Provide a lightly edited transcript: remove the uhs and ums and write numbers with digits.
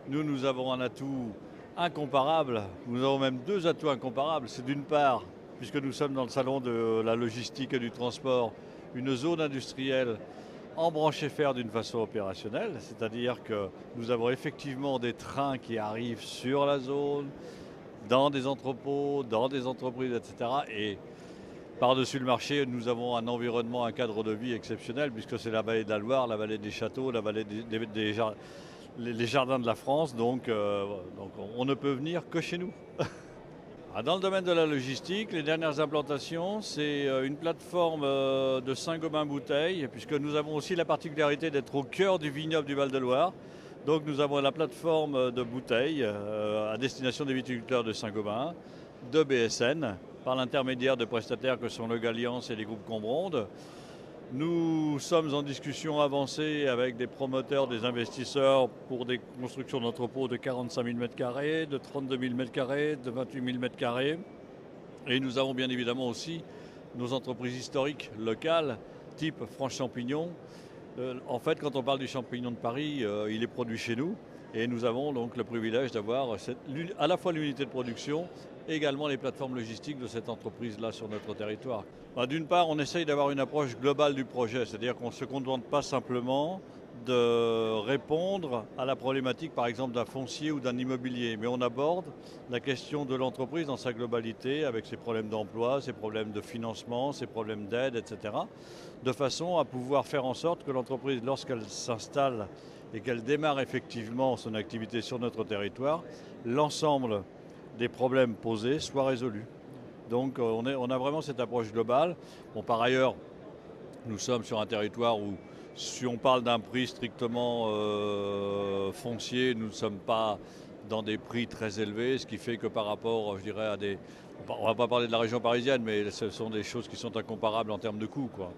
Nous avons un atout incomparable. Nous avons même deux atouts incomparables. C'est d'une part, puisque nous sommes dans le salon de la logistique et du transport, une zone industrielle embranchée fer d'une façon opérationnelle, c'est-à-dire que nous avons effectivement des trains qui arrivent sur la zone, dans des entrepôts, dans des entreprises, etc. Et par-dessus le marché, nous avons un environnement, un cadre de vie exceptionnel, puisque c'est la vallée de la Loire, la vallée des châteaux, la vallée les jardins de la France, donc on ne peut venir que chez nous. Dans le domaine de la logistique, les dernières implantations, c'est une plateforme de Saint-Gobain bouteille, puisque nous avons aussi la particularité d'être au cœur du vignoble du Val-de-Loire. Donc nous avons la plateforme de bouteilles à destination des viticulteurs de Saint-Gobain, de BSN, par l'intermédiaire de prestataires que sont le Galliance et les groupes Combronde. Nous sommes en discussion avancée avec des promoteurs, des investisseurs pour des constructions d'entrepôts de 45 000 m², de 32 000 m², de 28 000 m². Et nous avons bien évidemment aussi nos entreprises historiques locales, type Franche Champignon. En fait, quand on parle du champignon de Paris, il est produit chez nous. Et nous avons donc le privilège d'avoir à la fois l'unité de production et également les plateformes logistiques de cette entreprise-là sur notre territoire. D'une part, on essaye d'avoir une approche globale du projet, c'est-à-dire qu'on ne se contente pas simplement de répondre à la problématique, par exemple, d'un foncier ou d'un immobilier, mais on aborde la question de l'entreprise dans sa globalité, avec ses problèmes d'emploi, ses problèmes de financement, ses problèmes d'aide, etc., de façon à pouvoir faire en sorte que l'entreprise, lorsqu'elle s'installe et qu'elle démarre effectivement son activité sur notre territoire, l'ensemble des problèmes posés soient résolus. Donc on a vraiment cette approche globale. Bon, par ailleurs, nous sommes sur un territoire où, si on parle d'un prix strictement foncier, nous ne sommes pas dans des prix très élevés, ce qui fait que par rapport, je dirais, à des... On ne va pas parler de la région parisienne, mais ce sont des choses qui sont incomparables en termes de coûts, quoi.